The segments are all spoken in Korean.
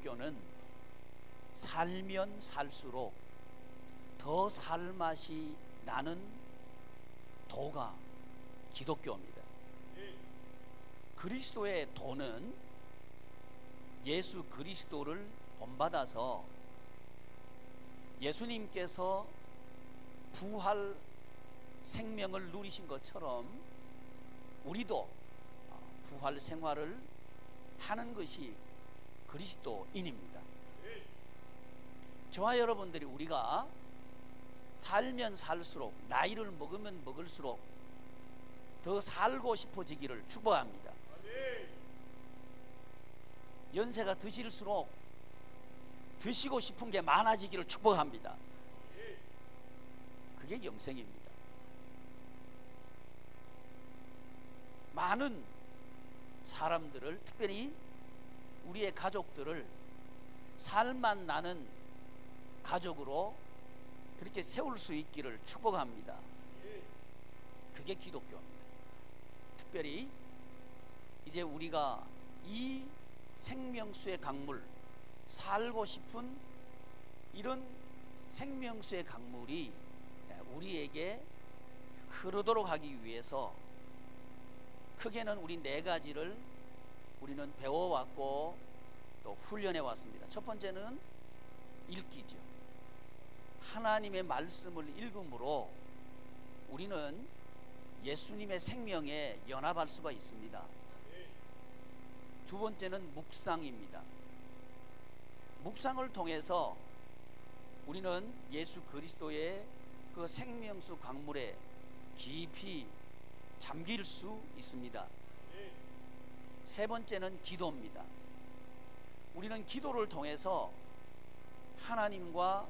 기독교는 살면 살수록 더 살맛이 나는 도가 기독교입니다. 그리스도의 도는 예수 그리스도를 본받아서 예수님께서 부활 생명을 누리신 것처럼 우리도 부활 생활을 하는 것이 그리스도인입니다. 저와 여러분들이 우리가 살면 살수록, 나이를 먹으면 먹을수록 더 살고 싶어지기를 축복합니다. 연세가 드실수록 드시고 싶은 게 많아지기를 축복합니다. 그게 영생입니다. 많은 사람들을, 특별히 우리의 가족들을 살맛 나는 가족으로 그렇게 세울 수 있기를 축복합니다. 그게 기독교입니다. 특별히 이제 우리가 이 생명수의 강물, 살고 싶은 이런 생명수의 강물이 우리에게 흐르도록 하기 위해서 크게는 우리 네 가지를 우리는 배워왔고 또 훈련해 왔습니다. 첫 번째는 읽기죠. 하나님의 말씀을 읽음으로 우리는 예수님의 생명에 연합할 수가 있습니다. 두 번째는 묵상입니다. 묵상을 통해서 우리는 예수 그리스도의 그 생명수 강물에 깊이 잠길 수 있습니다. 세 번째는 기도입니다. 우리는 기도를 통해서 하나님과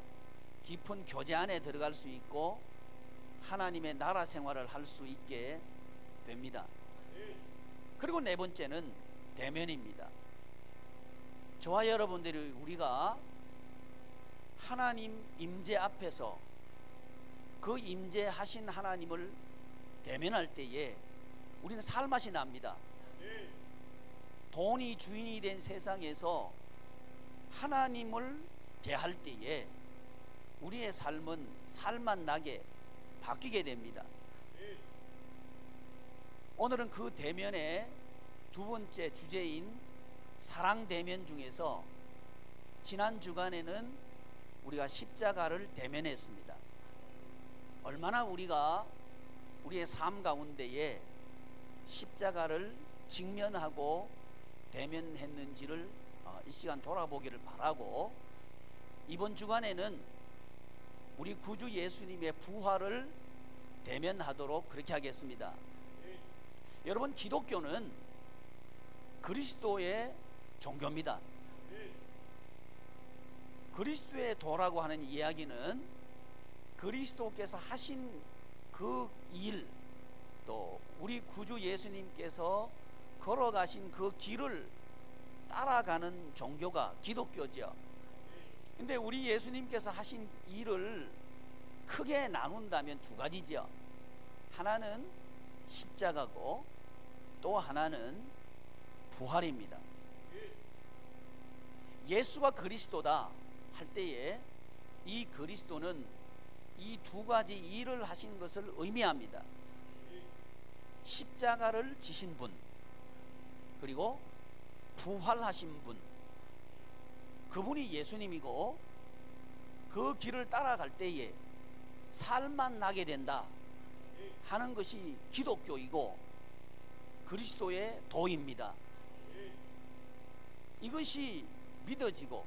깊은 교제 안에 들어갈 수 있고 하나님의 나라 생활을 할 수 있게 됩니다. 그리고 네 번째는 대면입니다. 저와 여러분들이 우리가 하나님 임재 앞에서 그 임재하신 하나님을 대면할 때에 우리는 살맛이 납니다. 돈이 주인이 된 세상에서 하나님을 대할 때에 우리의 삶은 살맛 나게 바뀌게 됩니다. 오늘은 그 대면의 두 번째 주제인 사랑 대면 중에서 지난 주간에는 우리가 십자가를 대면했습니다. 얼마나 우리가 우리의 삶 가운데에 십자가를 직면하고 대면했는지를 이 시간 돌아보기를 바라고, 이번 주간에는 우리 구주 예수님의 부활을 대면하도록 그렇게 하겠습니다. 여러분, 기독교는 그리스도의 종교입니다. 그리스도의 도라고 하는 이야기는 그리스도께서 하신 그 일, 또 우리 구주 예수님께서 걸어가신 그 길을 따라가는 종교가 기독교죠. 근데 우리 예수님께서 하신 일을 크게 나눈다면 두 가지죠. 하나는 십자가고 또 하나는 부활입니다. 예수가 그리스도다 할 때에 이 그리스도는 이 두 가지 일을 하신 것을 의미합니다. 십자가를 지신 분, 그리고 부활하신 분, 그분이 예수님이고 그 길을 따라갈 때에 살맛 나게 된다 하는 것이 기독교이고 그리스도의 도입니다. 이것이 믿어지고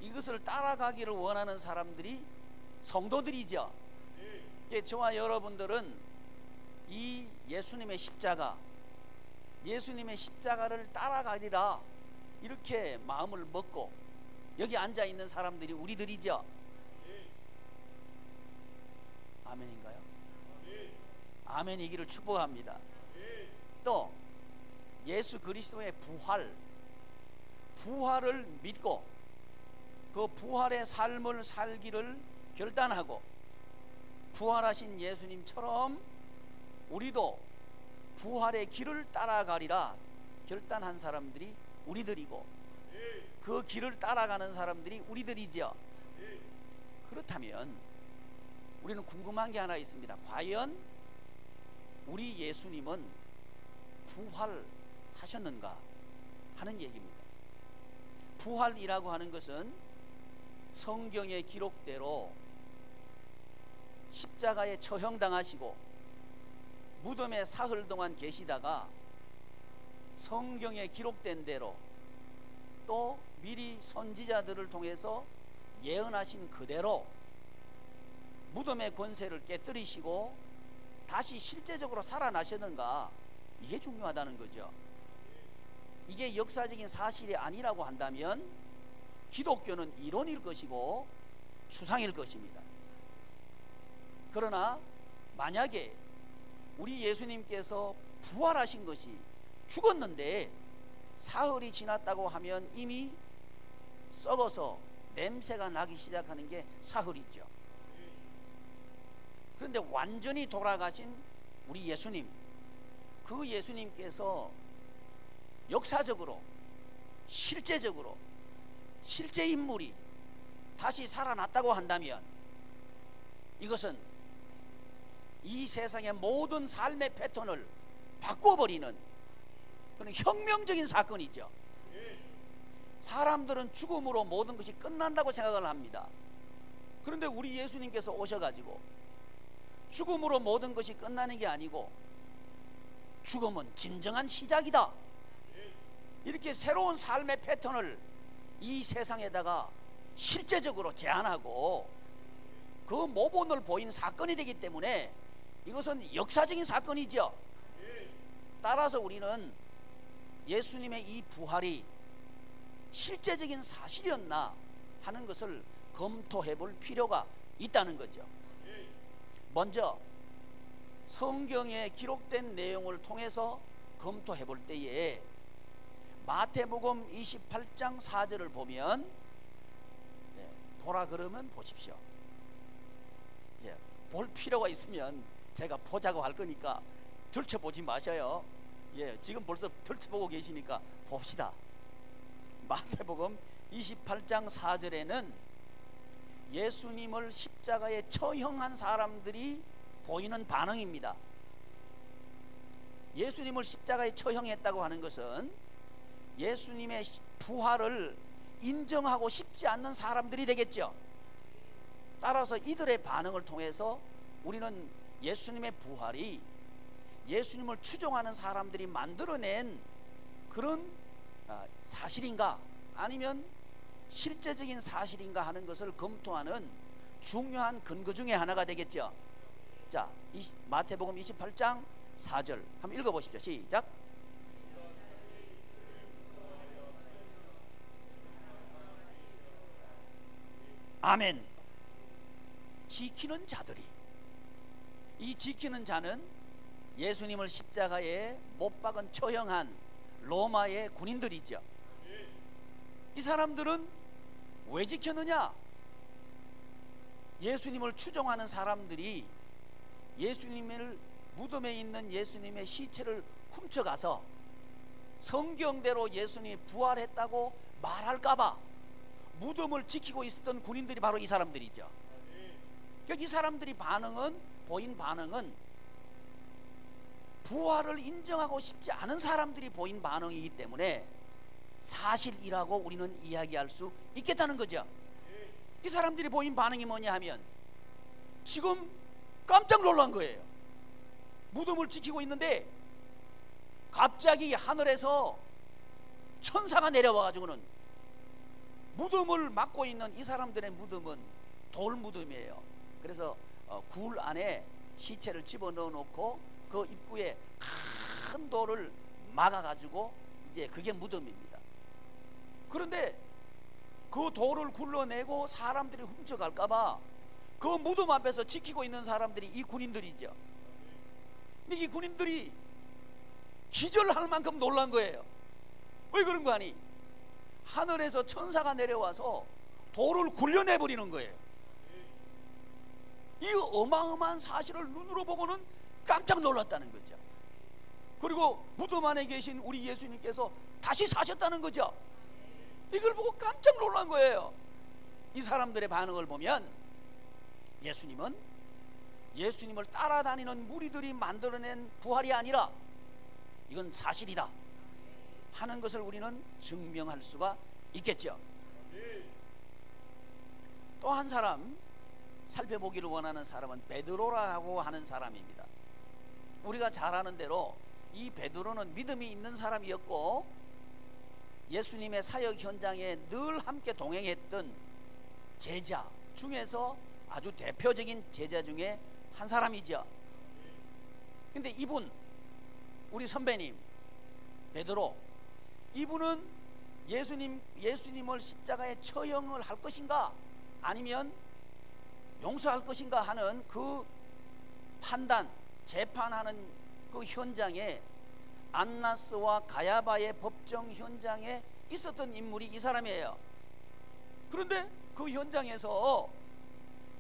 이것을 따라가기를 원하는 사람들이 성도들이죠. 저와 여러분들은 이 예수님의 십자가, 예수님의 십자가를 따라가리라 이렇게 마음을 먹고 여기 앉아 있는 사람들이 우리들이죠. 아멘인가요? 아멘이기를 축복합니다. 또 예수 그리스도의 부활을 믿고 그 부활의 삶을 살기를 결단하고 부활하신 예수님처럼 우리도 부활의 길을 따라가리라 결단한 사람들이 우리들이고, 그 길을 따라가는 사람들이 우리들이죠. 그렇다면 우리는 궁금한 게 하나 있습니다. 과연 우리 예수님은 부활하셨는가 하는 얘기입니다. 부활이라고 하는 것은 성경의 기록대로 십자가에 처형당하시고 무덤에 사흘 동안 계시다가 성경에 기록된 대로 또 미리 선지자들을 통해서 예언하신 그대로 무덤의 권세를 깨뜨리시고 다시 실제적으로 살아나셨는가, 이게 중요하다는 거죠. 이게 역사적인 사실이 아니라고 한다면 기독교는 이론일 것이고 추상일 것입니다. 그러나 만약에 우리 예수님께서 부활하신 것이, 죽었는데 사흘이 지났다고 하면 이미 썩어서 냄새가 나기 시작하는 게 사흘이죠. 그런데 완전히 돌아가신 우리 예수님, 그 예수님께서 역사적으로 실제적으로 실제 인물이 다시 살아났다고 한다면 이것은 이 세상의 모든 삶의 패턴을 바꿔버리는 그런 혁명적인 사건이죠. 사람들은 죽음으로 모든 것이 끝난다고 생각을 합니다. 그런데 우리 예수님께서 오셔가지고 죽음으로 모든 것이 끝나는 게 아니고 죽음은 진정한 시작이다, 이렇게 새로운 삶의 패턴을 이 세상에다가 실제적으로 제안하고 그 모본을 보인 사건이 되기 때문에 이것은 역사적인 사건이죠. 따라서 우리는 예수님의 이 부활이 실제적인 사실이었나 하는 것을 검토해 볼 필요가 있다는 거죠. 먼저 성경에 기록된 내용을 통해서 검토해 볼 때에 마태복음 28장 4절을 보면, 보라 그러면 보십시오. 볼 필요가 있으면 제가 보자고 할 거니까 들춰보지 마셔요. 지금 벌써 들춰보고 계시니까 봅시다. 마태복음 28장 4절에는 예수님을 십자가에 처형한 사람들이 보이는 반응입니다. 예수님을 십자가에 처형했다고 하는 것은 예수님의 부활을 인정하고 싶지 않는 사람들이 되겠죠. 따라서 이들의 반응을 통해서 우리는 예수님의 부활이 예수님을 추종하는 사람들이 만들어낸 그런 사실인가 아니면 실제적인 사실인가 하는 것을 검토하는 중요한 근거 중에 하나가 되겠죠. 자, 마태복음 28장 4절 한번 읽어보십시오. 시작. 아멘. 지키는 자들이, 이 지키는 자는 예수님을 십자가에 못 박은 처형한 로마의 군인들이죠. 이 사람들은 왜 지켰느냐? 예수님을 추종하는 사람들이 예수님을 무덤에 있는 예수님의 시체를 훔쳐가서 성경대로 예수님이 부활했다고 말할까봐 무덤을 지키고 있었던 군인들이 바로 이 사람들이죠. 그러니까 이 사람들이 보인 반응은 부활을 인정하고 싶지 않은 사람들이 보인 반응이기 때문에 사실이라고 우리는 이야기할 수 있겠다는 거죠. 이 사람들이 보인 반응이 뭐냐 하면 지금 깜짝 놀란 거예요. 무덤을 지키고 있는데 갑자기 하늘에서 천사가 내려와가지고는 무덤을 막고 있는 이 사람들의 무덤은 돌 무덤이에요. 그래서 굴 안에 시체를 집어넣어 놓고 그 입구에 큰 돌을 막아가지고 이제 그게 무덤입니다. 그런데 그 돌을 굴러내고 사람들이 훔쳐갈까봐 그 무덤 앞에서 지키고 있는 사람들이 이 군인들이죠. 근데 이 군인들이 기절할 만큼 놀란 거예요. 왜 그런 거 아니? 하늘에서 천사가 내려와서 돌을 굴려내버리는 거예요. 이 어마어마한 사실을 눈으로 보고는 깜짝 놀랐다는 거죠. 그리고 무덤 안에 계신 우리 예수님께서 다시 사셨다는 거죠. 이걸 보고 깜짝 놀란 거예요. 이 사람들의 반응을 보면 예수님을 따라다니는 무리들이 만들어낸 부활이 아니라 이건 사실이다 하는 것을 우리는 증명할 수가 있겠죠. 또 한 사람 살펴보기를 원하는 사람은 베드로라고 하는 사람입니다. 우리가 잘 아는 대로 이 베드로는 믿음이 있는 사람이었고 예수님의 사역 현장에 늘 함께 동행했던 제자 중에서 아주 대표적인 제자 중에 한 사람이죠. 근데 이분, 우리 선배님 베드로, 이분은 예수님을 십자가에 처형을 할 것인가 아니면 용서할 것인가 하는 그 판단, 재판하는 그 현장에, 안나스와 가야바의 법정 현장에 있었던 인물이 이 사람이에요. 그런데 그 현장에서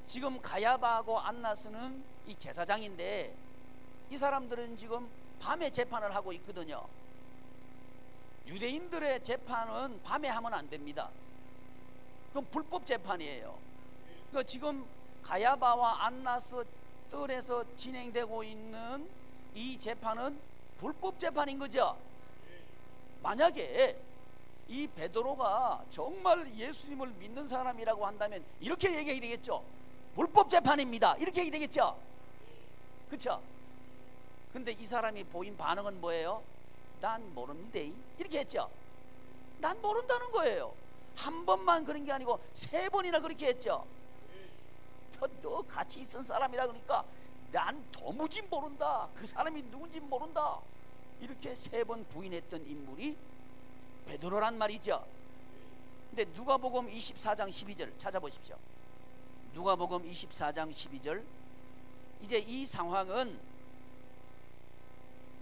지금 가야바하고 안나스는 이 제사장인데 이 사람들은 지금 밤에 재판을 하고 있거든요. 유대인들의 재판은 밤에 하면 안 됩니다. 그건 불법 재판이에요. 그러니까 지금 가야바와 안나스 뜰에서 진행되고 있는 이 재판은 불법 재판인 거죠. 만약에 이 베드로가 정말 예수님을 믿는 사람이라고 한다면 이렇게 얘기해야 되겠죠. 불법 재판입니다. 이렇게 얘기 되겠죠. 그렇죠? 근데 이 사람이 보인 반응은 뭐예요? 난 모릅니다. 이렇게 했죠. 난 모른다는 거예요. 한 번만 그런 게 아니고 3번이나 그렇게 했죠. 너 같이 있은 사람이다 그러니까 난 도무지 모른다. 그 사람이 누군지 모른다. 이렇게 3번 부인했던 인물이 베드로란 말이죠. 근데 누가복음 24장 12절 찾아보십시오. 누가복음 24장 12절. 이제 이 상황은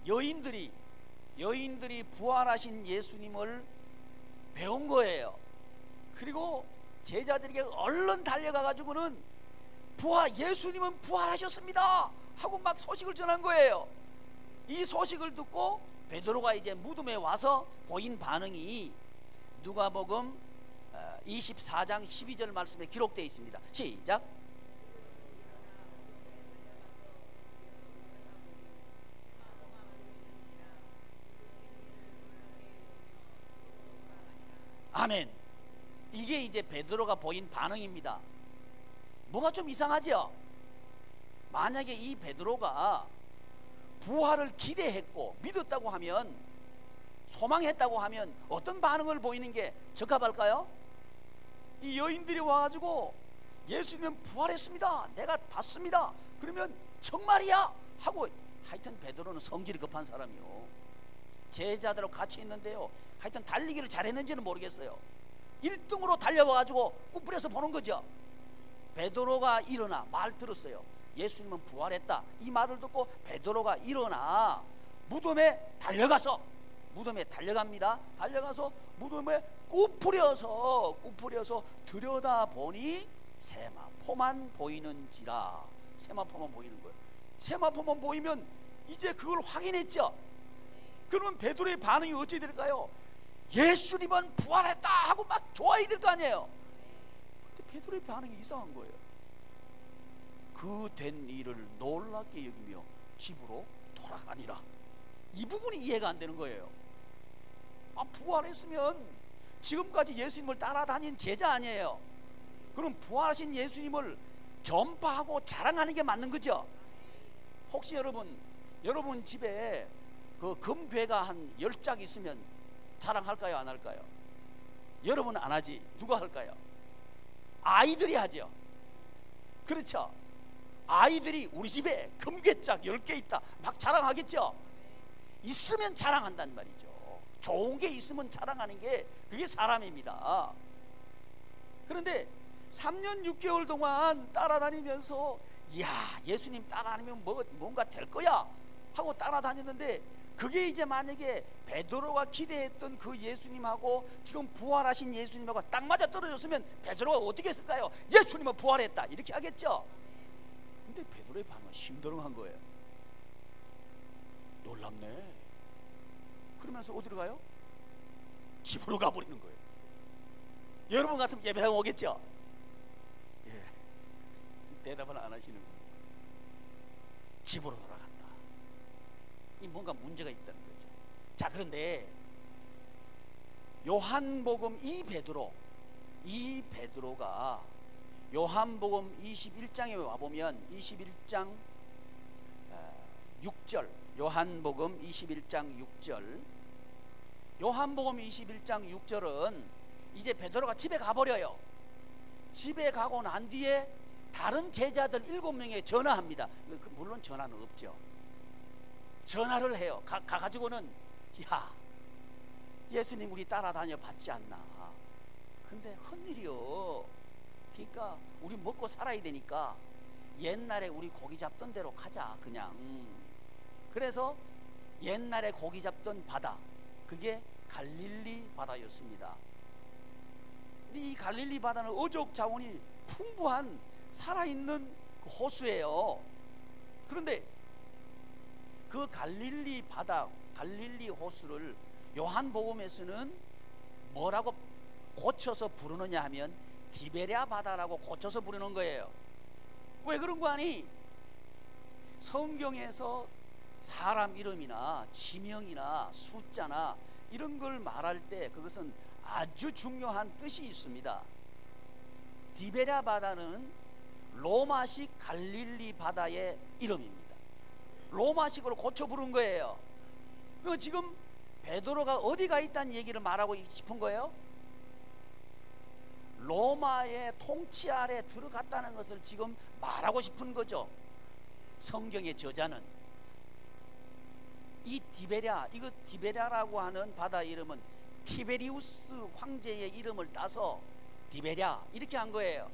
여인들이 부활하신 예수님을 배운 거예요. 그리고 제자들에게 얼른 달려가 가지고는 예수님은 부활하셨습니다 하고 막 소식을 전한 거예요. 이 소식을 듣고 베드로가 이제 무덤에 와서 보인 반응이 누가복음 24장 12절 말씀에 기록되어 있습니다. 시작. 아멘. 이게 이제 베드로가 보인 반응입니다. 뭐가 좀 이상하죠? 만약에 이 베드로가 부활을 기대했고 믿었다고 하면, 소망했다고 하면 어떤 반응을 보이는 게 적합할까요? 이 여인들이 와가지고 예수님은 부활했습니다, 내가 봤습니다, 그러면 정말이야 하고, 하여튼 베드로는 성질이 급한 사람이요. 제자들하고 같이 있는데요, 하여튼 달리기를 잘했는지는 모르겠어요. 1등으로 달려와가지고 꾸부려서 보는 거죠. 베드로가 일어나 말 들었어요. 예수님은 부활했다. 이 말을 듣고 베드로가 일어나 무덤에 달려갑니다. 달려가서 무덤에 꾸부려서 들여다보니 세마포만 보이는지라. 세마포만 보이는 거예요. 세마포만 보이면 이제 그걸 확인했죠. 그러면 베드로의 반응이 어찌 될까요? 예수님은 부활했다 하고 막 좋아야 될 거 아니에요. 근데 베드로의 반응이 이상한 거예요. 그 된 일을 놀랍게 여기며 집으로 돌아가니라. 이 부분이 이해가 안 되는 거예요. 부활했으면 지금까지 예수님을 따라다닌 제자 아니에요. 그럼 부활하신 예수님을 전파하고 자랑하는 게 맞는 거죠. 혹시 여러분 집에 그 금괴가 한 10짝 있으면 자랑할까요, 안 할까요? 여러분은 안 하지. 누가 할까요? 아이들이 하죠. 그렇죠? 아이들이 우리 집에 금괴짝 10개 있다 막 자랑하겠죠. 있으면 자랑한단 말이죠. 좋은 게 있으면 자랑하는 게 그게 사람입니다. 그런데 3년 6개월 동안 따라다니면서 예수님 따라다니면 뭔가 될 거야 하고 따라다녔는데, 그게 이제 만약에 베드로가 기대했던 그 예수님하고 지금 부활하신 예수님하고 딱 맞아 떨어졌으면 베드로가 어떻게 했을까요? 예수님은 부활했다 이렇게 하겠죠. 근데 베드로의 반응은 심드렁한 거예요. 놀랍네. 그러면서 어디로 가요? 집으로 가버리는 거예요. 여러분 같으면 예배당 오겠죠? 예. 대답을 안 하시는 거예요. 집으로 돌아간다. 이 뭔가 문제가 있다는 거죠. 자, 그런데 요한복음 이 베드로가 요한복음 21장에 와보면 21장 6절, 요한복음 21장 6절, 요한복음 21장 6절은 이제 베드로가 집에 가버려요. 집에 가고 난 뒤에 다른 제자들 7명에 전화합니다. 물론 전화는 없죠. 전화를 해요. 가가지고는 야, 예수님 우리 따라다녀 봤지 않나. 근데 헛일이요. 그러니까 우리 먹고 살아야 되니까 옛날에 우리 고기 잡던 대로 가자 그냥. 그래서 옛날에 고기 잡던 바다, 그게 갈릴리 바다였습니다. 근데 이 갈릴리 바다는 어족 자원이 풍부한 살아있는 호수예요. 그런데 그 갈릴리 바다, 갈릴리 호수를 요한복음에서는 뭐라고 고쳐서 부르느냐 하면 디베랴 바다라고 고쳐서 부르는 거예요. 왜 그런 거 아니? 성경에서 사람 이름이나 지명이나 숫자나 이런 걸 말할 때 그것은 아주 중요한 뜻이 있습니다. 디베랴 바다는 로마식 갈릴리 바다의 이름입니다. 로마식으로 고쳐 부른 거예요. 그 지금 베드로가 어디가 있다는 얘기를 말하고 싶은 거예요? 로마의 통치 아래 들어갔다는 것을 지금 말하고 싶은 거죠. 성경의 저자는 이 디베랴, 이거 디베랴라고 하는 바다 이름은 티베리우스 황제의 이름을 따서 디베랴 이렇게 한 거예요.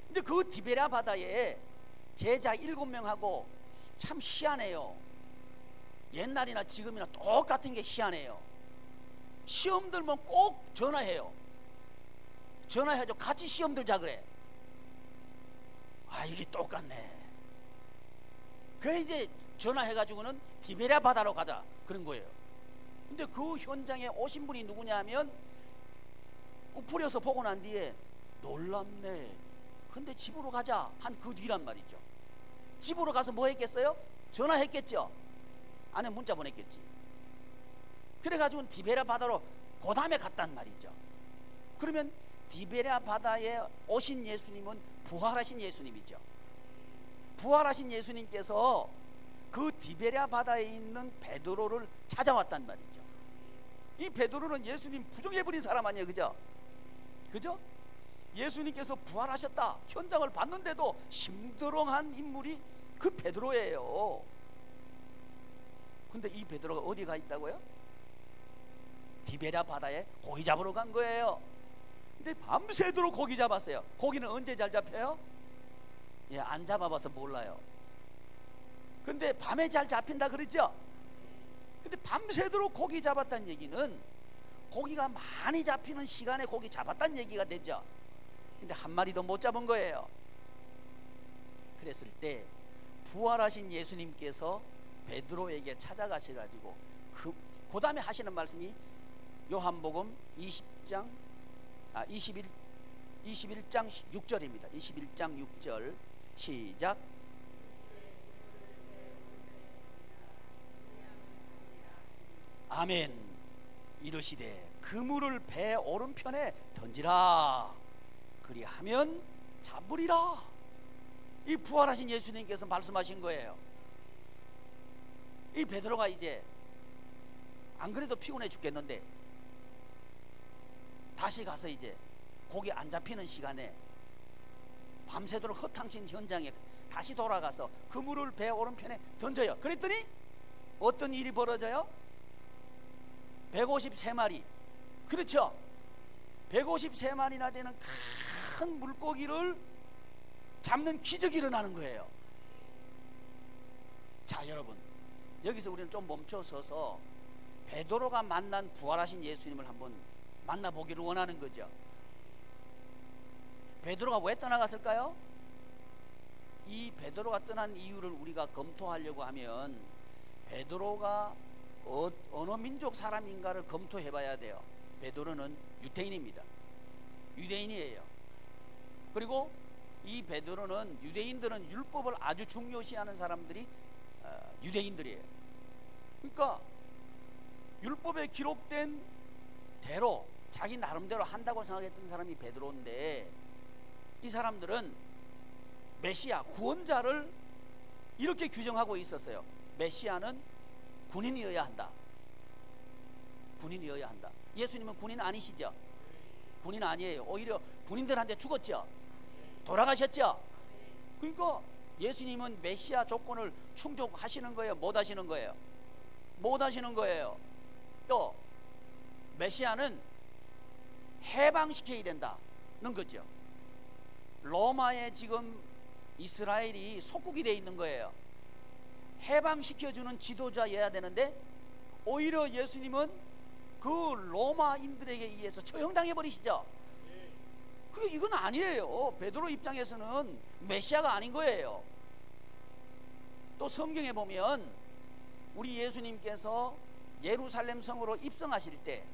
근데 그 디베랴 바다에 제자 7명하고 참 희한해요. 옛날이나 지금이나 똑같은 게 희한해요. 시험 들면 꼭 전화해요. 전화해줘. 같이 시험 들자 그래. 아, 이게 똑같네. 그래 이제 전화해가지고는 디베랴 바다로 가자 그런 거예요. 근데 그 현장에 오신 분이 누구냐 하면 뿌려서 보고 난 뒤에 놀랍네. 근데 집으로 가자 한 그 뒤란 말이죠. 집으로 가서 뭐 했겠어요? 전화했겠죠. 안에 문자 보냈겠지. 그래가지고 디베랴 바다로 그 다음에 갔단 말이죠. 그러면 디베랴 바다에 오신 예수님은 부활하신 예수님이죠. 부활하신 예수님께서 그 디베랴 바다에 있는 베드로를 찾아왔단 말이죠. 이 베드로는 예수님 부정해버린 사람 아니에요, 그죠? 그죠? 예수님께서 부활하셨다 현장을 봤는데도 심드렁한 인물이 그 베드로예요. 근데 이 베드로가 어디 가 있다고요? 디베랴 바다에 고기 잡으러 간 거예요. 근데 밤새도록 고기 잡았어요. 고기는 언제 잘 잡혀요? 예, 안 잡아봐서 몰라요. 근데 밤에 잘 잡힌다 그러죠? 근데 밤새도록 고기 잡았다는 얘기는 고기가 많이 잡히는 시간에 고기 잡았다는 얘기가 되죠. 근데 한 마리도 못 잡은 거예요. 그랬을 때 부활하신 예수님께서 베드로에게 찾아가셔가지고 그 다음에 하시는 말씀이 요한복음 21장 6절입니다. 21장 6절 시작. 아멘. 이르시되 그물을 배 오른편에 던지라. 그리하면 잡으리라. 이 부활하신 예수님께서 말씀하신 거예요. 이 베드로가 이제 안 그래도 피곤해 죽겠는데 다시 가서 이제 고기 안 잡히는 시간에 밤새도록 허탕친 현장에 다시 돌아가서 그물을 배 오른편에 던져요. 그랬더니 어떤 일이 벌어져요? 153마리, 그렇죠? 153마리나 되는 큰 물고기를 잡는 기적이 일어나는 거예요. 자, 여러분, 여기서 우리는 좀 멈춰서서 베드로가 만난 부활하신 예수님을 한번 만나보기를 원하는 거죠. 베드로가 왜 떠나갔을까요? 이 베드로가 떠난 이유를 우리가 검토하려고 하면 베드로가 어느 민족 사람인가를 검토해 봐야 돼요. 베드로는 유대인입니다. 유대인이에요. 그리고 이 베드로는 유대인들은 율법을 아주 중요시하는 사람들이 유대인들이에요. 그러니까 율법에 기록된 대로 자기 나름대로 한다고 생각했던 사람이 베드로인데, 이 사람들은 메시아 구원자를 이렇게 규정하고 있었어요. 메시아는 군인이어야 한다. 군인이어야 한다. 예수님은 군인 아니시죠? 군인 아니에요. 오히려 군인들한테 죽었죠. 돌아가셨죠. 그러니까 예수님은 메시아 조건을 충족하시는 거예요? 못 하시는 거예요? 못 하시는 거예요. 또 메시아는 해방시켜야 된다는 거죠. 로마에 지금 이스라엘이 속국이 되어 있는 거예요. 해방시켜주는 지도자여야 되는데 오히려 예수님은 그 로마인들에게 의해서 처형당해 버리시죠. 이건 아니에요. 베드로 입장에서는 메시아가 아닌 거예요. 또 성경에 보면 우리 예수님께서 예루살렘 성으로 입성하실 때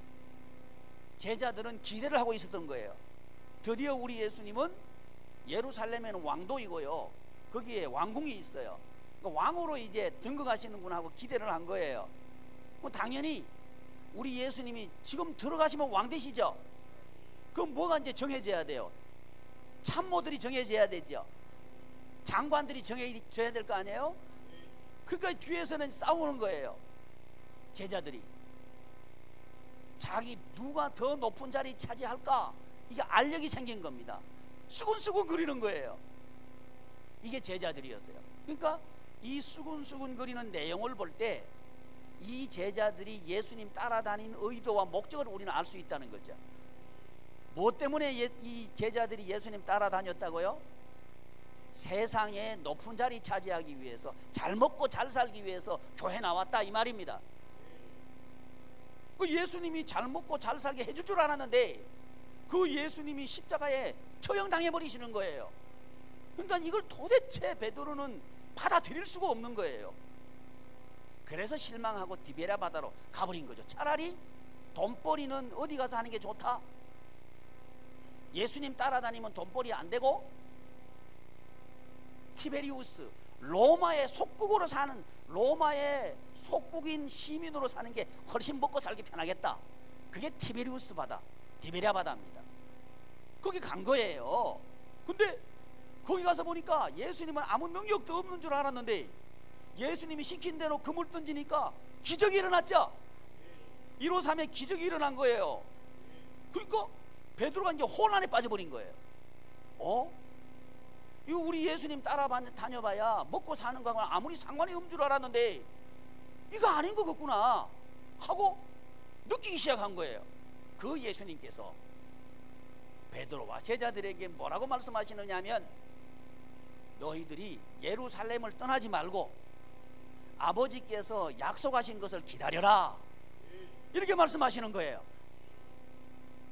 제자들은 기대를 하고 있었던 거예요. 드디어 우리 예수님은 예루살렘에는 왕도이고요, 거기에 왕궁이 있어요. 그러니까 왕으로 이제 등극하시는구나 하고 기대를 한 거예요. 당연히 우리 예수님이 지금 들어가시면 왕 되시죠. 그럼 뭐가 이제 정해져야 돼요? 참모들이 정해져야 되죠. 장관들이 정해져야 될 거 아니에요? 그러니까 뒤에서는 싸우는 거예요. 제자들이 자기 누가 더 높은 자리 차지할까, 이게 알력이 생긴 겁니다. 수군수군 거리는 거예요. 이게 제자들이었어요. 그러니까 이 수군수군 거리는 내용을 볼 때 이 제자들이 예수님 따라다닌 의도와 목적을 우리는 알 수 있다는 거죠. 뭐 때문에 이 제자들이 예수님 따라다녔다고요? 세상에 높은 자리 차지하기 위해서, 잘 먹고 잘 살기 위해서 교회 나왔다, 이 말입니다. 그 예수님이 잘 먹고 잘 살게 해줄 줄 알았는데 그 예수님이 십자가에 처형당해 버리시는 거예요. 그러니까 이걸 도대체 베드로는 받아들일 수가 없는 거예요. 그래서 실망하고 디베랴 바다로 가버린 거죠. 차라리 돈벌이는 어디 가서 하는 게 좋다. 예수님 따라다니면 돈벌이 안 되고 티베리우스, 로마의 속국으로 사는, 로마의 속국인 시민으로 사는 게 훨씬 먹고 살기 편하겠다. 그게 티베리우스 바다, 디베랴 바다입니다. 거기 간 거예요. 근데 거기 가서 보니까 예수님은 아무 능력도 없는 줄 알았는데 예수님이 시킨 대로 그물 던지니까 기적이 일어났죠. 1호 3에 기적이 일어난 거예요. 그러니까 베드로가 이제 혼란에 빠져버린 거예요. 이거 우리 예수님 다녀봐야 먹고 사는 거하고는 아무리 상관이 없는 줄 알았는데 이거 아닌 것 같구나 하고 느끼기 시작한 거예요. 그 예수님께서 베드로와 제자들에게 뭐라고 말씀하시느냐 하면, 너희들이 예루살렘을 떠나지 말고 아버지께서 약속하신 것을 기다려라, 이렇게 말씀하시는 거예요.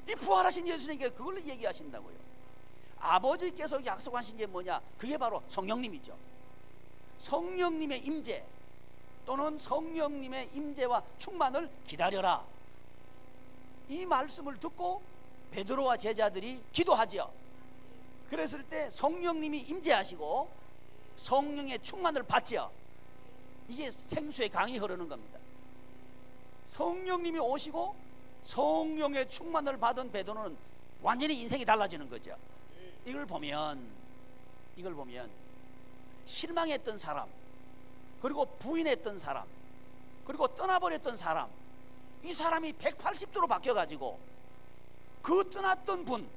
이 부활하신 예수님께 그걸 얘기하신다고요. 아버지께서 약속하신 게 뭐냐? 그게 바로 성령님이죠. 성령님의 임재 또는 성령님의 임재와 충만을 기다려라. 이 말씀을 듣고 베드로와 제자들이 기도하죠. 그랬을 때 성령님이 임재하시고 성령의 충만을 받죠. 이게 생수의 강이 흐르는 겁니다. 성령님이 오시고 성령의 충만을 받은 베드로는 완전히 인생이 달라지는 거죠. 이걸 보면 실망했던 사람, 그리고 부인했던 사람, 그리고 떠나버렸던 사람, 이 사람이 180도로 바뀌어가지고 그 떠났던 분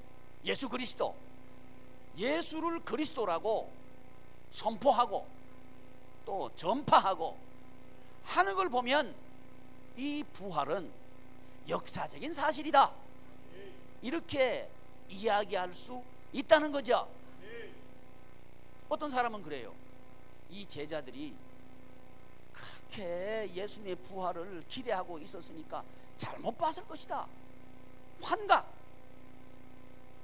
예수 그리스도, 예수를 그리스도라고 선포하고 또 전파하고 하는 걸 보면 이 부활은 역사적인 사실이다, 이렇게 이야기할 수 있다는 거죠. 어떤 사람은 그래요. 이 제자들이 그렇게 예수님의 부활을 기대하고 있었으니까 잘못 봤을 것이다. 환각,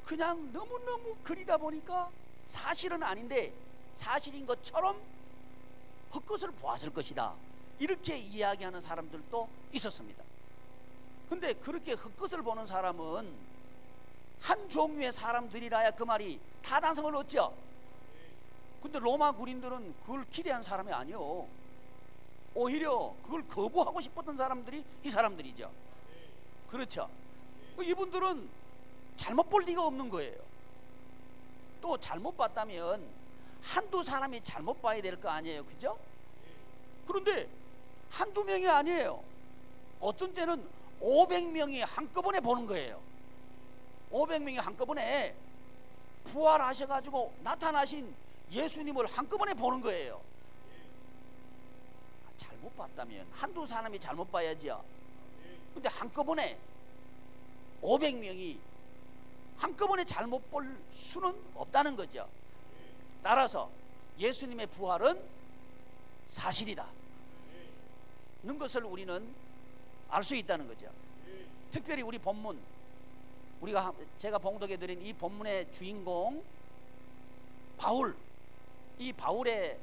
그냥 너무너무 그리다 보니까 사실은 아닌데 사실인 것처럼 헛것을 보았을 것이다, 이렇게 이야기하는 사람들도 있었습니다. 근데 그렇게 헛것을 보는 사람은 한 종류의 사람들이라야 그 말이 타당성을 얻죠. 근데 로마 군인들은 그걸 기대한 사람이 아니요, 오히려 그걸 거부하고 싶었던 사람들이 이 사람들이죠. 그렇죠. 이분들은 잘못 볼 리가 없는 거예요. 또 잘못 봤다면 한두 사람이 잘못 봐야 될 거 아니에요, 그죠? 그런데 한두 명이 아니에요. 어떤 때는 500명이 한꺼번에 보는 거예요. 500명이 한꺼번에 부활하셔가지고 나타나신 예수님을 한꺼번에 보는 거예요. 잘못 봤다면 한두 사람이 잘못 봐야지요. 근데 한꺼번에 500명이 한꺼번에 잘못 볼 수는 없다는 거죠. 따라서 예수님의 부활은 사실이다 는 것을 우리는 알 수 있다는 거죠. 특별히 우리 본문, 제가 봉독해 드린 이 본문의 주인공 바울, 이 바울의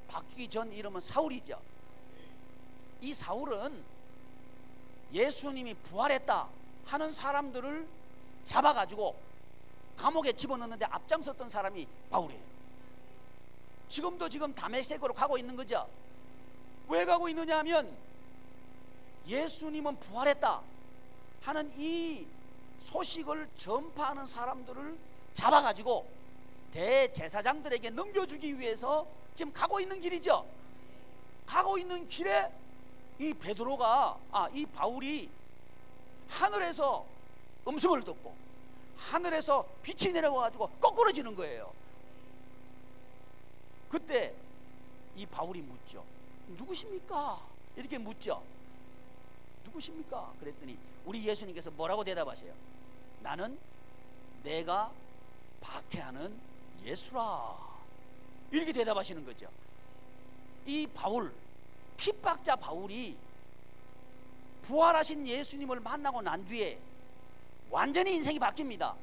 바뀌기 전 이름은 사울이죠. 이 사울은 예수님이 부활했다 하는 사람들을 잡아가지고 감옥에 집어넣는데 앞장섰던 사람이 바울이에요. 지금도 다메섹으로 가고 있는 거죠. 왜 가고 있느냐 하면 예수님은 부활했다 하는 이 소식을 전파하는 사람들을 잡아가지고 대제사장들에게 넘겨주기 위해서 지금 가고 있는 길이죠. 가고 있는 길에 이 바울이 하늘에서 음성을 듣고 하늘에서 빛이 내려와가지고 거꾸러지는 거예요. 그때 이 바울이 묻죠. 누구십니까? 이렇게 묻죠. 누구십니까? 그랬더니 우리 예수님께서 뭐라고 대답하세요? 나는 내가 박해하는 예수라, 이렇게 대답하시는 거죠. 이 바울, 핍박자 바울이 부활하신 예수님을 만나고 난 뒤에 완전히 인생이 바뀝니다.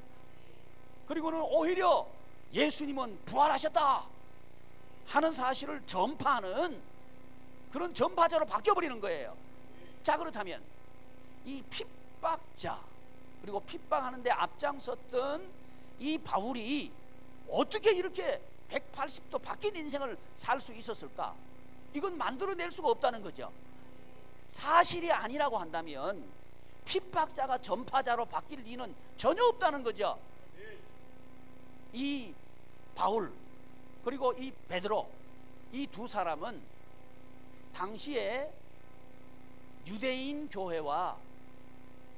그리고는 오히려 예수님은 부활하셨다 하는 사실을 전파하는 그런 전파자로 바뀌어버리는 거예요. 자, 그렇다면 이 핍박자, 그리고 핍박하는데 앞장섰던 이 바울이 어떻게 이렇게 180도 바뀐 인생을 살 수 있었을까? 이건 만들어낼 수가 없다는 거죠. 사실이 아니라고 한다면 핍박자가 전파자로 바뀔 리는 전혀 없다는 거죠. 이 바울 그리고 이 베드로, 이 두 사람은 당시에 유대인 교회와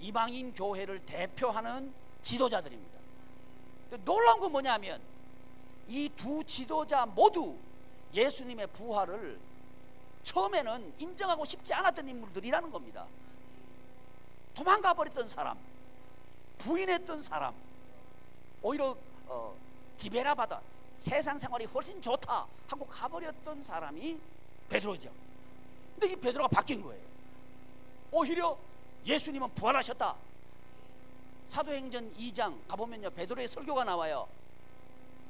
이방인 교회를 대표하는 지도자들입니다. 놀라운 건 뭐냐면 이 두 지도자 모두 예수님의 부활을 처음에는 인정하고 싶지 않았던 인물들이라는 겁니다. 도망가 버렸던 사람, 부인했던 사람, 오히려 디베라 바다, 세상 생활이 훨씬 좋다 하고 가버렸던 사람이 베드로죠. 근데 이 베드로가 바뀐 거예요. 오히려 예수님은 부활하셨다. 사도행전 2장 가보면요, 베드로의 설교가 나와요.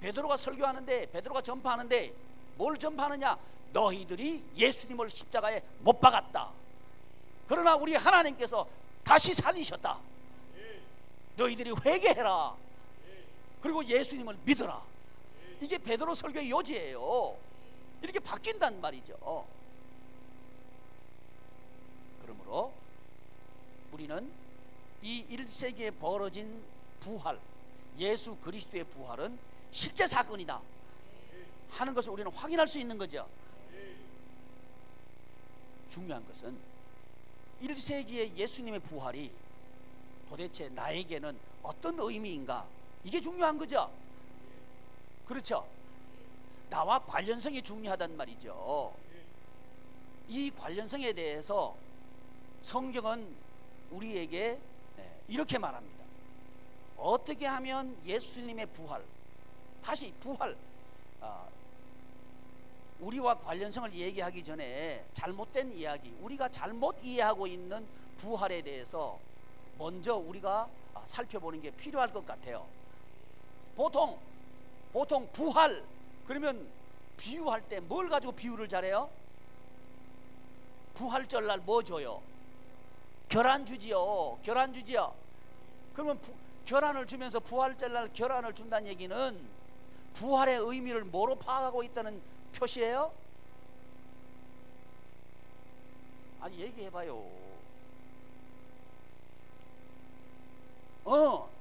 베드로가 설교하는데, 베드로가 전파하는데 뭘 전파하느냐? 너희들이 예수님을 십자가에 못 박았다. 그러나 우리 하나님께서 다시 살리셨다. 너희들이 회개해라. 그리고 예수님을 믿어라. 이게 베드로 설교의 요지예요. 이렇게 바뀐단 말이죠. 그러므로 우리는 이 1세기에 벌어진 부활, 예수 그리스도의 부활은 실제 사건이다 하는 것을 우리는 확인할 수 있는 거죠. 중요한 것은 1세기의 예수님의 부활이 도대체 나에게는 어떤 의미인가, 이게 중요한 거죠. 그렇죠? 나와 관련성이 중요하단 말이죠. 이 관련성에 대해서 성경은 우리에게 이렇게 말합니다. 어떻게 하면 예수님의 부활, 다시 부활, 우리와 관련성을 얘기하기 전에 잘못된 이야기, 우리가 잘못 이해하고 있는 부활에 대해서 먼저 우리가 살펴보는 게 필요할 것 같아요. 보통 부활 그러면 비유할 때 뭘 가지고 비유를 잘해요? 부활절날 뭐 줘요? 계란 주지요. 그러면 결안을 주면서 부활절날 결안을 준다는 얘기는 부활의 의미를 뭐로 파악하고 있다는 표시예요? 아니 얘기해봐요.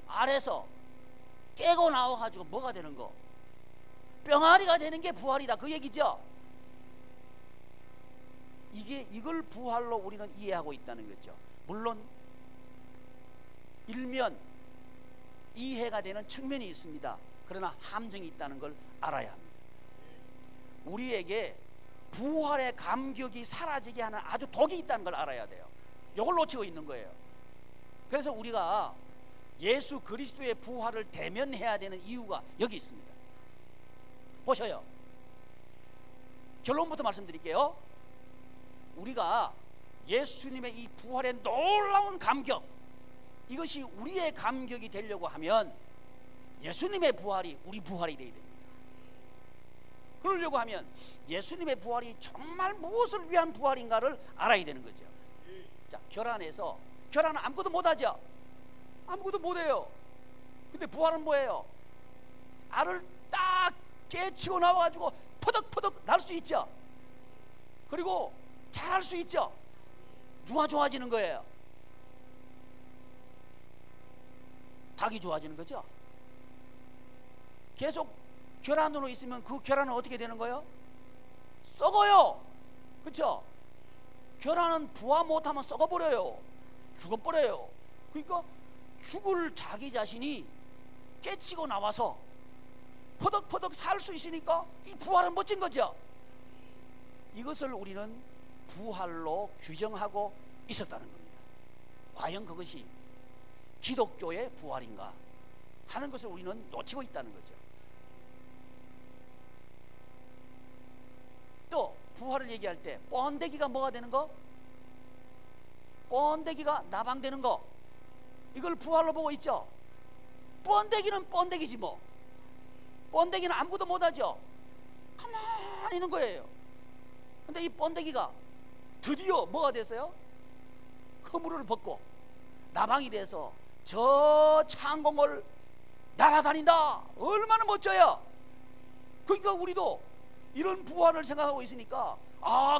알에서 깨고 나와가지고 뭐가 되는 거? 뿅아리가 되는 게 부활이다 그 얘기죠. 이걸 부활로 우리는 이해하고 있다는 거죠. 물론 일면 이해가 되는 측면이 있습니다. 그러나 함정이 있다는 걸 알아야 합니다. 우리에게 부활의 감격이 사라지게 하는 아주 독이 있다는 걸 알아야 돼요. 이걸 놓치고 있는 거예요. 그래서 우리가 예수 그리스도의 부활을 대면해야 되는 이유가 여기 있습니다. 보셔요. 결론부터 말씀드릴게요. 우리가 예수님의 이 부활의 놀라운 감격, 이것이 우리의 감격이 되려고 하면 예수님의 부활이 우리 부활이 되어야 됩니다. 그러려고 하면 예수님의 부활이 정말 무엇을 위한 부활인가를 알아야 되는 거죠. 자, 결혼은 아무것도 못하죠. 아무것도 못해요. 근데 부활은 뭐예요? 알을 딱 깨치고 나와가지고 퍼덕퍼덕 날 수 있죠. 그리고 잘할 수 있죠. 누가 좋아지는 거예요? 닭이 좋아지는 거죠. 계속 결안으로 있으면 그 결안은 어떻게 되는 거예요? 썩어요. 그렇죠? 결안은 부화 못하면 썩어버려요. 죽어버려요. 그러니까 죽을 자기 자신이 깨치고 나와서 퍼덕퍼덕 살 수 있으니까 이 부활은 멋진 거죠. 이것을 우리는 부활로 규정하고 있었다는 겁니다. 과연 그것이 기독교의 부활인가 하는 것을 우리는 놓치고 있다는 거죠. 또 부활을 얘기할 때 번데기가 뭐가 되는 거? 번데기가 나방되는 거, 이걸 부활로 보고 있죠. 번데기는 번데기지 뭐. 번데기는 아무것도 못하죠. 가만히 있는 거예요. 근데 이 번데기가 드디어 뭐가 됐어요? 허물을 벗고 나방이 돼서 저 창공을 날아다닌다. 얼마나 멋져요. 그러니까 우리도 이런 부활을 생각하고 있으니까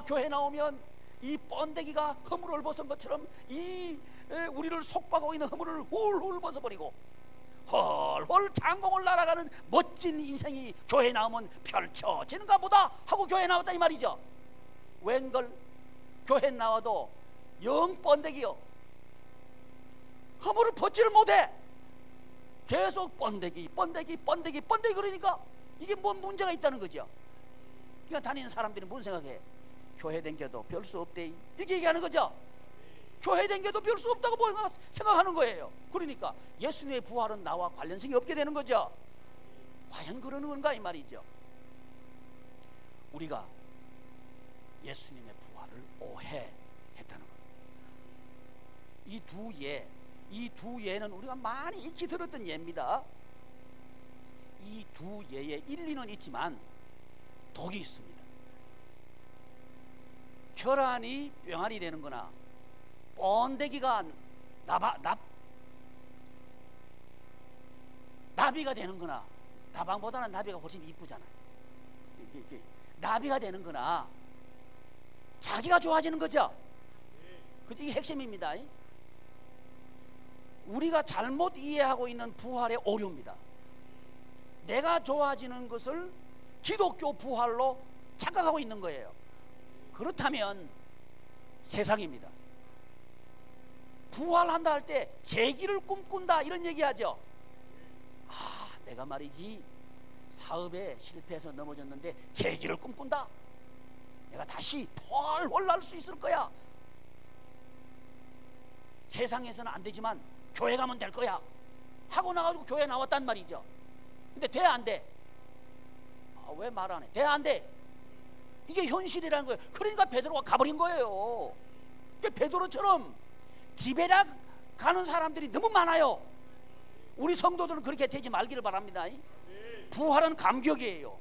교회 나오면 이 번데기가 허물을 벗은 것처럼 우리를 속박하고 있는 허물을 훌훌 벗어버리고 헐헐 창공을 날아가는 멋진 인생이 교회 나오면 펼쳐지는가 보다 하고 교회 나왔다 이 말이죠. 웬걸 교회 나와도 영 번데기요. 허물을 벗지를 못해. 계속 번데기 그러니까 이게 뭔 문제가 있다는 거죠. 그러니까 다니는 사람들이 뭔 생각해? 교회 댕겨도 별 수 없대 이렇게 얘기하는 거죠. 교회 댕겨도 별 수 없다고 생각하는 거예요. 그러니까 예수님의 부활은 나와 관련성이 없게 되는 거죠. 과연 그러는 건가 이 말이죠. 우리가 예수님의 부활을 오해했다는 겁니다. 이 두 예는 우리가 많이 익히 들었던 예입니다. 이 두 예의 일리는 있지만 독이 있습니다. 혈안이 뿅알이 되는 거나 번데기가 나비가 되는 거나, 나방보다는 나비가 훨씬 이쁘잖아요. 나비가 되는 거나 자기가 좋아지는 거죠. 이게 핵심입니다. 우리가 잘못 이해하고 있는 부활의 오류입니다. 내가 좋아지는 것을 기독교 부활로 착각하고 있는 거예요. 그렇다면 세상입니다. 부활한다 할 때 재기를 꿈꾼다 이런 얘기하죠. 내가 말이지 사업에 실패해서 넘어졌는데 재기를 꿈꾼다. 내가 다시 펄펄 날 수 있을 거야. 세상에서는 안 되지만 교회 가면 될 거야 하고 나가지고 교회 나왔단 말이죠. 근데 돼 안 돼? 왜 말 안 해? 돼 안 돼? 이게 현실이라는 거예요. 그러니까 베드로가 가버린 거예요. 베드로처럼 디베라 가는 사람들이 너무 많아요. 우리 성도들은 그렇게 되지 말기를 바랍니다. 부활은 감격이에요.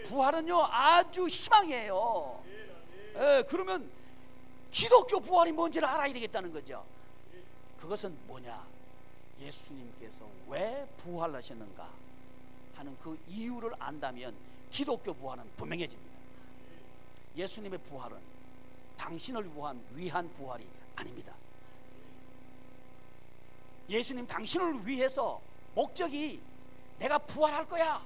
부활은요 아주 희망이에요. 그러면 기독교 부활이 뭔지를 알아야 되겠다는 거죠. 그것은 뭐냐? 예수님께서 왜 부활하셨는가 하는 그 이유를 안다면 기독교 부활은 분명해집니다. 예수님의 부활은 당신을 위한 부활이 아닙니다. 예수님 당신을 위해서 목적이 내가 부활할 거야,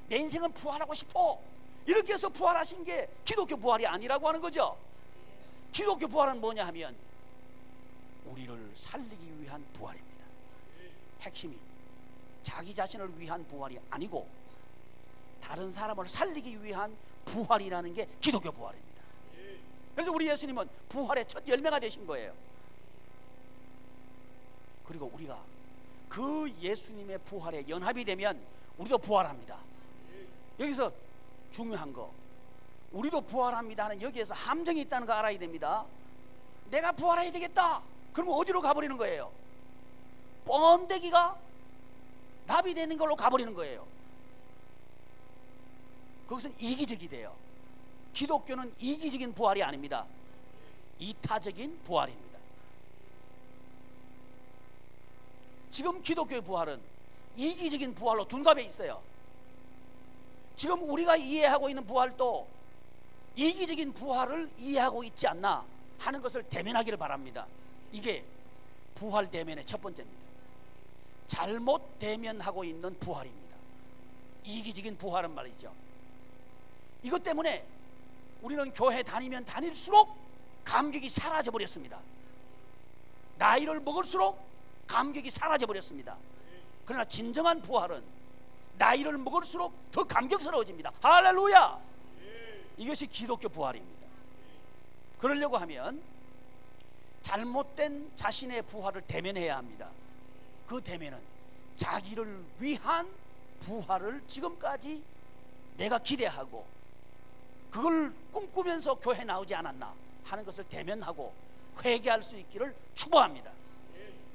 내 인생은 부활하고 싶어, 이렇게 해서 부활하신 게 기독교 부활이 아니라고 하는 거죠. 기독교 부활은 뭐냐 하면 우리를 살리기 위한 부활입니다. 핵심이 자기 자신을 위한 부활이 아니고 다른 사람을 살리기 위한 부활이라는 게 기독교 부활입니다. 그래서 우리 예수님은 부활의 첫 열매가 되신 거예요. 그리고 우리가 그 예수님의 부활에 연합이 되면 우리도 부활합니다. 여기서 중요한 거, 우리도 부활합니다 하는 여기에서 함정이 있다는 거 알아야 됩니다. 내가 부활해야 되겠다 그러면 어디로 가버리는 거예요? 번데기가 나비 되는 걸로 가버리는 거예요. 거기서는 이기적이 돼요. 기독교는 이기적인 부활이 아닙니다. 이타적인 부활입니다. 지금 기독교의 부활은 이기적인 부활로 둔갑해 있어요. 지금 우리가 이해하고 있는 부활도 이기적인 부활을 이해하고 있지 않나 하는 것을 대면하기를 바랍니다. 이게 부활 대면의 첫 번째입니다. 잘못 대면하고 있는 부활입니다. 이기적인 부활은 말이죠. 이것 때문에 우리는 교회 다니면 다닐수록 감격이 사라져 버렸습니다. 나이를 먹을수록 감격이 사라져 버렸습니다. 그러나 진정한 부활은 나이를 먹을수록 더 감격스러워집니다. 할렐루야! 이것이 기독교 부활입니다. 그러려고 하면 잘못된 자신의 부활을 대면해야 합니다. 그 대면은 자기를 위한 부활을 지금까지 내가 기대하고 그걸 꿈꾸면서 교회 나오지 않았나 하는 것을 대면하고 회개할 수 있기를 축복합니다.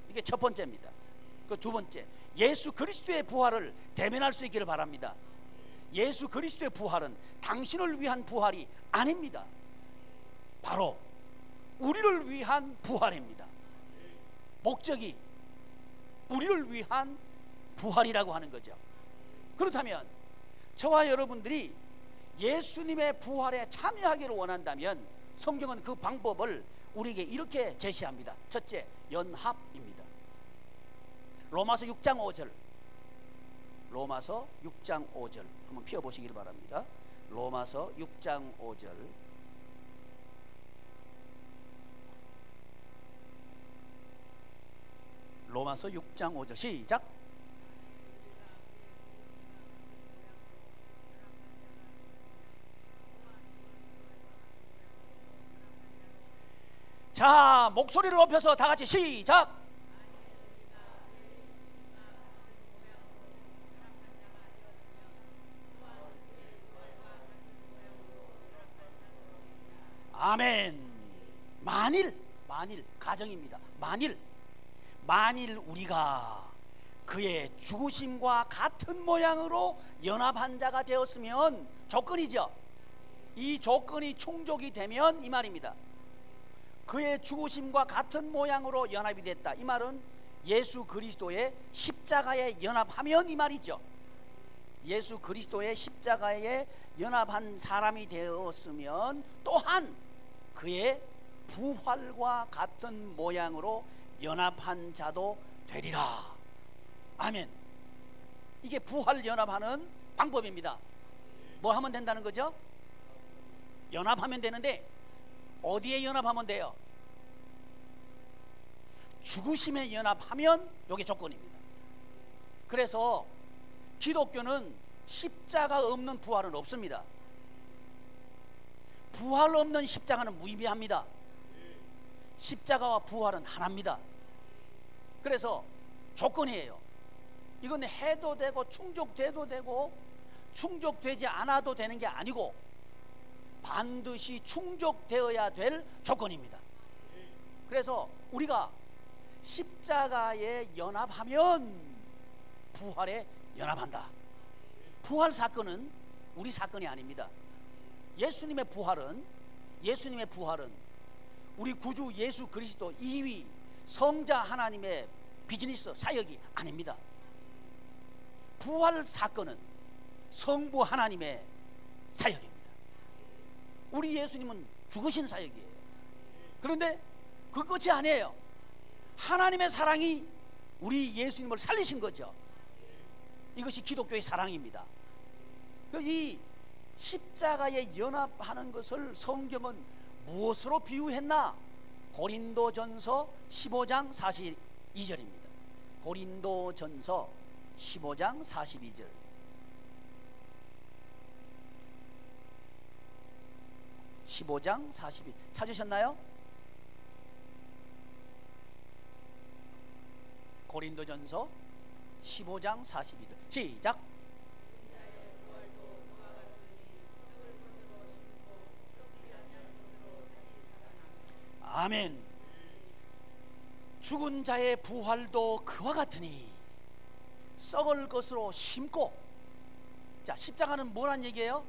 이게 첫 번째입니다. 그 두 번째, 예수 그리스도의 부활을 대면할 수 있기를 바랍니다. 예수 그리스도의 부활은 당신을 위한 부활이 아닙니다. 바로 우리를 위한 부활입니다. 목적이 우리를 위한 부활이라고 하는 거죠. 그렇다면 저와 여러분들이 예수님의 부활에 참여하기를 원한다면 성경은 그 방법을 우리에게 이렇게 제시합니다. 첫째, 연합입니다. 로마서 6장 5절, 로마서 6장 5절 한번 펴보시길 바랍니다. 로마서 6장 5절. 로마서 6장 5절 시작. 자, 목소리를 높여서 다 같이 시작. 아멘. 만일 가정입니다. 만일 우리가 그의 죽으심과 같은 모양으로 연합한 자가 되었으면, 조건이죠. 이 조건이 충족이 되면 이 말입니다. 그의 죽으심과 같은 모양으로 연합이 됐다. 이 말은 예수 그리스도의 십자가에 연합하면 이 말이죠. 예수 그리스도의 십자가에 연합한 사람이 되었으면 또한 그의 부활과 같은 모양으로 연합한 자도 되리라. 아멘. 이게 부활 연합하는 방법입니다. 뭐 하면 된다는 거죠? 연합하면 되는데 어디에 연합하면 돼요? 죽으심에 연합하면 이게 조건입니다. 그래서 기독교는 십자가 없는 부활은 없습니다. 부활 없는 십자가는 무의미합니다. 십자가와 부활은 하나입니다. 그래서 조건이에요. 이건 해도 되고 충족돼도 되고 충족되지 않아도 되는 게 아니고 반드시 충족되어야 될 조건입니다. 그래서 우리가 십자가에 연합하면 부활에 연합한다. 부활 사건은 우리 사건이 아닙니다. 예수님의 부활은 우리 구주 예수 그리스도 2위 성자 하나님의 비즈니스, 사역이 아닙니다. 부활 사건은 성부 하나님의 사역입니다. 우리 예수님은 죽으신 사역이에요. 그런데 그 끝이 아니에요. 하나님의 사랑이 우리 예수님을 살리신 거죠. 이것이 기독교의 사랑입니다. 이 십자가에 연합하는 것을 성경은 무엇으로 비유했나? 고린도전서 15장 42절입니다. 고린도전서 15장 42절. 찾으셨나요? 고린도전서 15장 42절 시작. 아멘. 죽은 자의 부활도 그와 같으니 썩을 것으로 심고. 자, 십자가는 뭐란 얘기예요?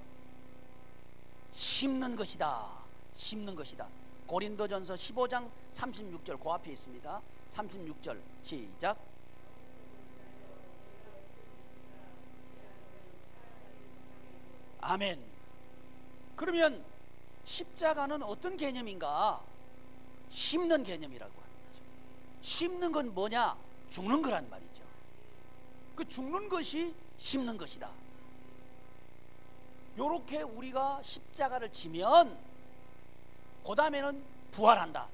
심는 것이다. 심는 것이다. 고린도전서 15장 36절 그 앞에 있습니다. 36절 시작. 아멘. 그러면 십자가는 어떤 개념인가? 심는 개념이라고 하는 거죠. 심는 건 뭐냐? 죽는 거란 말이죠. 그 죽는 것이 심는 것이다. 요렇게 우리가 십자가를 지면 그 다음에는 부활한다.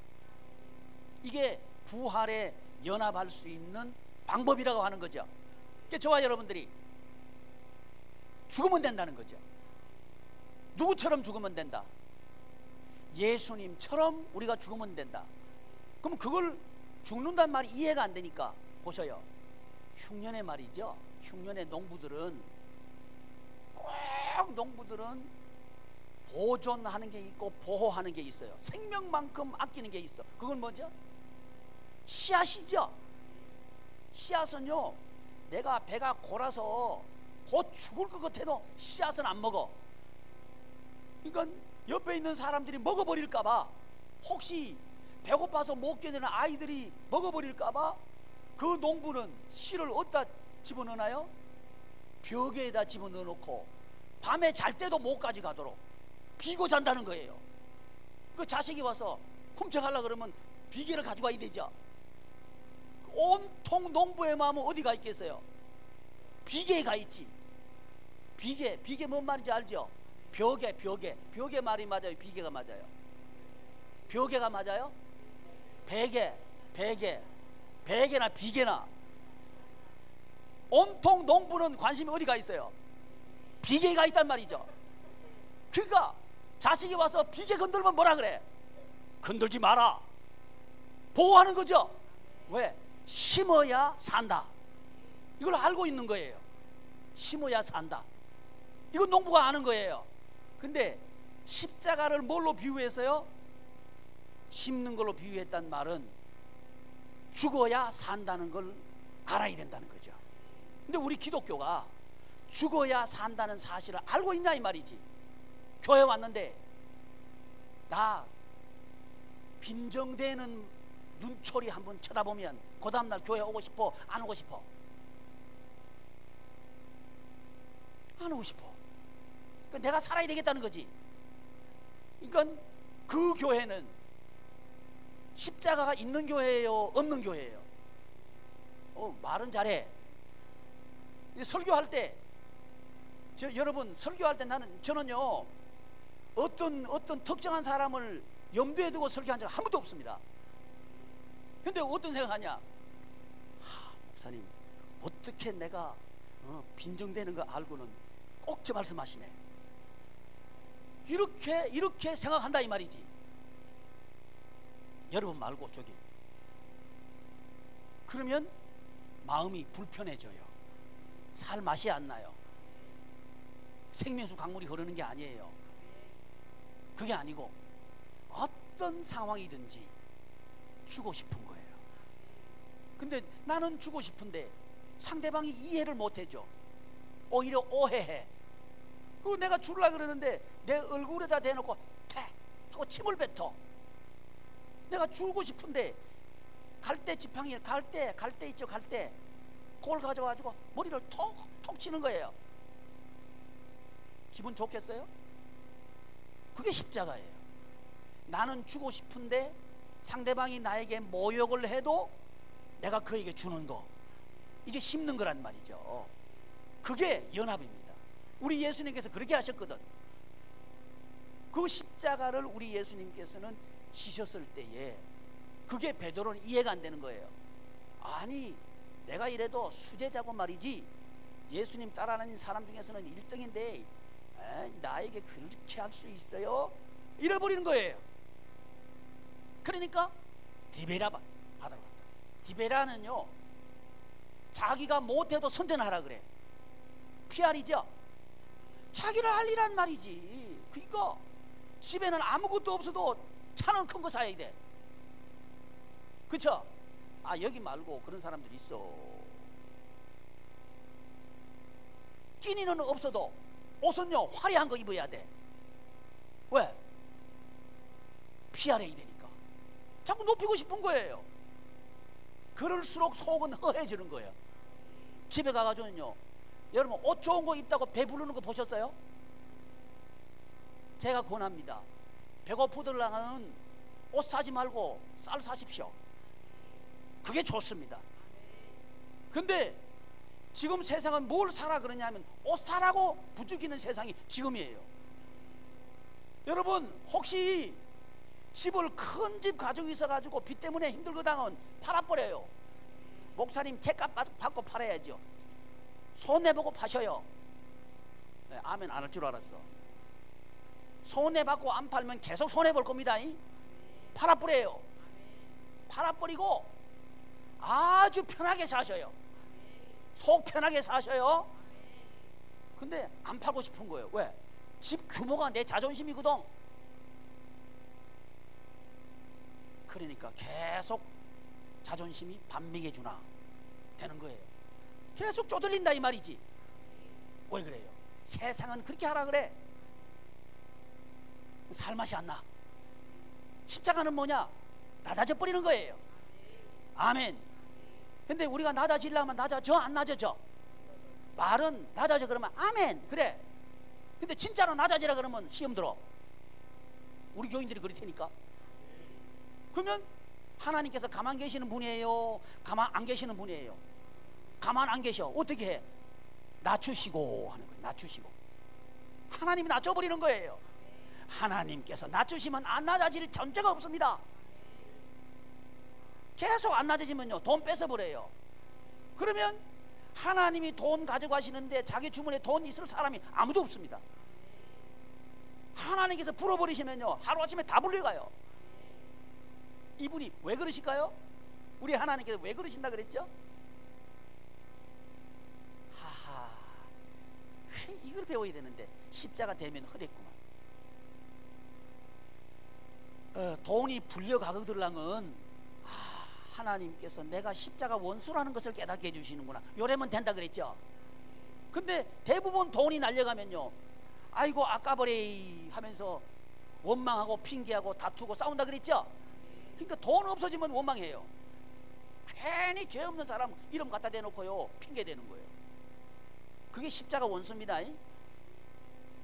이게 부활에 연합할 수 있는 방법이라고 하는 거죠. 그러니까 저와 여러분들이 죽으면 된다는 거죠. 누구처럼 죽으면 된다? 예수님처럼 우리가 죽으면 된다. 그럼 그걸 죽는단 말이 이해가 안 되니까 보셔요. 흉년의 말이죠. 흉년의 농부들은 보존하는 게 있고 보호하는 게 있어요. 생명만큼 아끼는 게 있어. 그건 뭐죠? 씨앗이죠. 씨앗은요, 내가 배가 골아서 곧 죽을 것 같아도 씨앗은 안 먹어. 그러니까 옆에 있는 사람들이 먹어버릴까봐, 혹시 배고파서 못 견디는 아이들이 먹어버릴까봐 그 농부는 씨를 어디다 집어넣나요? 벽에다 집어넣어놓고 밤에 잘 때도 못 가져가도록 비고 잔다는 거예요. 그 자식이 와서 훔쳐가려고 그러면 비계를 가져가야 되죠. 온통 농부의 마음은 어디가 있겠어요? 비계에 가 있지. 비계 뭔 말인지 알죠? 벽에 말이 맞아요? 비계가 맞아요? 벽에가 맞아요? 베개나 비계나. 온통 농부는 관심이 어디가 있어요? 비계에 가 있단 말이죠. 그러니까 자식이 와서 비계 건들면 뭐라 그래? 건들지 마라. 보호하는 거죠. 왜? 심어야 산다. 이걸 알고 있는 거예요. 심어야 산다. 이건 농부가 아는 거예요. 근데 십자가를 뭘로 비유해서요? 심는 걸로 비유했단 말은 죽어야 산다는 걸 알아야 된다는 거죠. 근데 우리 기독교가 죽어야 산다는 사실을 알고 있냐 이 말이지. 교회 왔는데 나 빈정대는 눈초리 한번 쳐다보면 그 다음날 교회 오고 싶어? 안 오고 싶어? 안 오고 싶어. 그러니까 내가 살아야 되겠다는 거지. 그러니까 그 교회는 십자가가 있는 교회예요? 없는 교회예요? 말은 잘해. 설교할 때 여러분 설교할 때 저는요 어떤 특정한 사람을 염두에 두고 설교한 적 한 번도 없습니다. 근데 어떤 생각하냐? 목사님 어떻게 내가 빈정되는 거 알고는 꼭 저 말씀하시네. 이렇게 생각한다 이 말이지. 여러분 말고 저기. 그러면 마음이 불편해져요. 살 맛이 안 나요. 생명수 강물이 흐르는 게 아니에요. 그게 아니고 어떤 상황이든지 주고 싶은 거예요. 근데 나는 주고 싶은데 상대방이 이해를 못 해줘. 오히려 오해해. 그리고 내가 주려고 그러는데 내 얼굴에다 대놓고 태 하고 침을 뱉어. 내가 주고 싶은데 갈대 지팡이, 갈대 있죠, 갈대. 그걸 가져와가지고 머리를 톡톡 치는 거예요. 기분 좋겠어요? 그게 십자가예요. 나는 주고 싶은데 상대방이 나에게 모욕을 해도 내가 그에게 주는 거, 이게 심는 거란 말이죠. 그게 연합입니다. 우리 예수님께서 그렇게 하셨거든. 그 십자가를 우리 예수님께서는 지셨을 때에 그게 베드로는 이해가 안 되는 거예요. 아니, 내가 이래도 수제자고 말이지, 예수님 따라다니는 사람 중에서는 1등인데 나에게 그렇게 할 수 있어요? 이래버리는 거예요. 그러니까 디베라 받으러 갔다. 디베라는요, 자기가 못해도 선전하라 그래. PR이죠. 자기를 알리란 말이지. 그러니까 집에는 아무것도 없어도 차는 큰 거 사야 돼. 그쵸? 아, 여기 말고 그런 사람들이 있어. 끼니는 없어도 옷은요 화려한 거 입어야 돼. 왜? PR해야 되니까. 자꾸 높이고 싶은 거예요. 그럴수록 속은 허해지는 거예요. 집에 가가지고는요, 여러분 옷 좋은 거 입다고 배부르는 거 보셨어요? 제가 권합니다. 배고프들랑은 옷 사지 말고 쌀 사십시오. 그게 좋습니다. 근데 지금 세상은 뭘 사라 그러냐면 옷 사라고 부추기는 세상이 지금이에요. 여러분, 혹시 집을 큰 집 가지고 있어가지고 빚 때문에 힘들거든 팔아버려요. 목사님 제값 받고 팔아야죠. 손해보고 파셔요. 네, 아멘 안 할 줄 알았어. 손해받고 안 팔면 계속 손해볼 겁니다. 팔아버려요. 팔아버리고 아주 편하게 사셔요. 속 편하게 사셔요. 근데 안 팔고 싶은 거예요. 왜? 집 규모가 내 자존심이거든. 그러니까 계속 자존심이 반미게 주나 되는 거예요. 계속 쪼들린다 이 말이지. 왜 그래요? 세상은 그렇게 하라 그래. 살맛이 안 나. 십자가는 뭐냐? 낮아져 버리는 거예요. 아멘. 근데 우리가 낮아지려면 낮아져 안 낮아져? 말은 낮아져 그러면 아멘 그래. 근데 진짜로 낮아지라 그러면 시험 들어. 우리 교인들이 그럴 테니까. 그러면 하나님께서 가만 계시는 분이에요? 가만 안 계시는 분이에요? 가만 안 계셔. 어떻게 해? 낮추시고 하는 거예요. 낮추시고. 하나님이 낮춰버리는 거예요. 하나님께서 낮추시면 안 낮아질 전제가 없습니다. 계속 안 낮아지면요 돈 뺏어버려요. 그러면 하나님이 돈 가져가시는데 자기 주머니에 돈 있을 사람이 아무도 없습니다. 하나님께서 불어버리시면요 하루아침에 다 불려가요. 이분이 왜 그러실까요? 우리 하나님께서 왜 그러신다 그랬죠? 하하, 이걸 배워야 되는데 십자가 되면 허됐구만. 돈이 불려가거들랑은 하나님께서 내가 십자가 원수라는 것을 깨닫게 해주시는구나, 요래면 된다 그랬죠. 근데 대부분 돈이 날려가면요 아이고 아까버려 하면서 원망하고 핑계하고 다투고 싸운다 그랬죠. 그러니까 돈 없어지면 원망해요. 괜히 죄 없는 사람 이름 갖다 대놓고요 핑계 대는 거예요. 그게 십자가 원수입니다.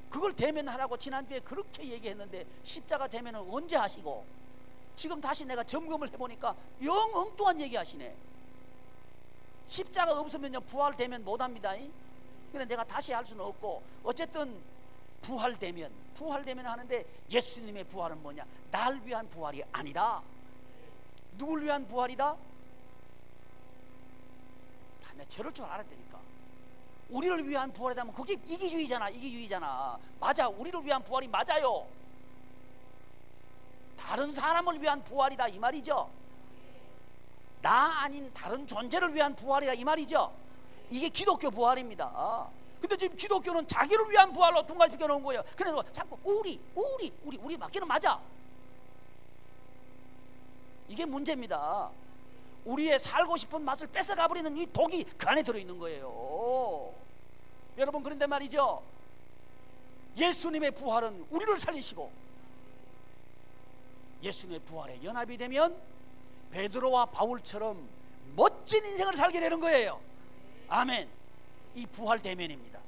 그걸 대면하라고 지난주에 그렇게 얘기했는데 십자가 대면은 언제 하시고, 지금 다시 내가 점검을 해보니까 영 엉뚱한 얘기 하시네. 십자가 없으면요 부활되면 못합니다. 근데 내가 다시 할 수는 없고, 어쨌든 부활되면 하는데 예수님의 부활은 뭐냐? 날 위한 부활이 아니다. 누굴 위한 부활이다? 내가 저럴 줄 알았다니까. 우리를 위한 부활이라면 그게 이기주의잖아. 맞아, 우리를 위한 부활이 맞아요. 다른 사람을 위한 부활이다 이 말이죠. 나 아닌 다른 존재를 위한 부활이다 이 말이죠. 이게 기독교 부활입니다. 근데 지금 기독교는 자기를 위한 부활로 둥가지 펴놓은 거예요. 그래서 자꾸 우리 맞기는 맞아. 이게 문제입니다. 우리의 살고 싶은 맛을 뺏어가버리는 이 독이 그 안에 들어있는 거예요. 여러분, 그런데 말이죠, 예수님의 부활은 우리를 살리시고 예수님의 부활에 연합이 되면 베드로와 바울처럼 멋진 인생을 살게 되는 거예요. 아멘. 이 부활 대면입니다.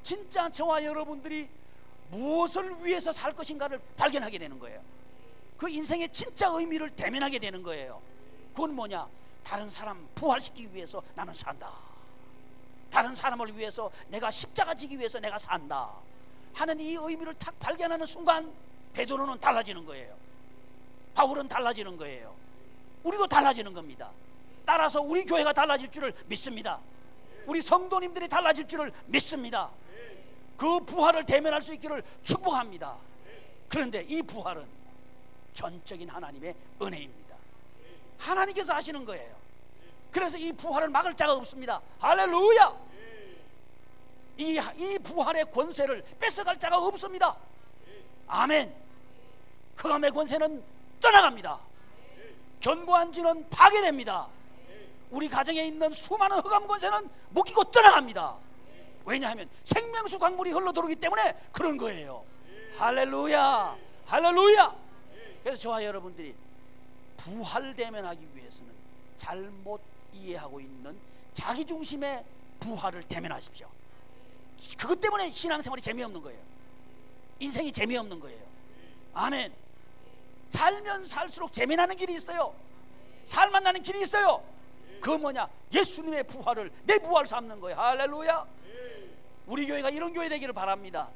진짜 저와 여러분들이 무엇을 위해서 살 것인가를 발견하게 되는 거예요. 그 인생의 진짜 의미를 대면하게 되는 거예요. 그건 뭐냐? 다른 사람 부활시키기 위해서 나는 산다. 다른 사람을 위해서 내가 십자가 지기 위해서 내가 산다 하는 이 의미를 탁 발견하는 순간 베드로는 달라지는 거예요. 바울은 달라지는 거예요. 우리도 달라지는 겁니다. 따라서 우리 교회가 달라질 줄을 믿습니다. 우리 성도님들이 달라질 줄을 믿습니다. 그 부활을 대면할 수 있기를 축복합니다. 그런데 이 부활은 전적인 하나님의 은혜입니다. 하나님께서 하시는 거예요. 그래서 이 부활을 막을 자가 없습니다. 할렐루야. 이 부활의 권세를 뺏어갈 자가 없습니다. 아멘. 흑암의 권세는 떠나갑니다. 견고한 진은 파괴됩니다. 우리 가정에 있는 수많은 흑암 권세는 묶이고 떠나갑니다. 왜냐하면 생명수 강물이 흘러들어오기 때문에 그런 거예요. 할렐루야. 할렐루야. 그래서 저와 여러분들이 부활대면하기 위해서는 잘못 이해하고 있는 자기중심의 부활을 대면하십시오. 그것 때문에 신앙생활이 재미없는 거예요. 인생이 재미없는 거예요. 아멘. 살면 살수록 재미나는 길이 있어요. 살만 나는 길이 있어요. 그건 뭐냐? 예수님의 부활을 내 부활 삼는 거예요. 할렐루야. 우리 교회가 이런 교회 되기를 바랍니다.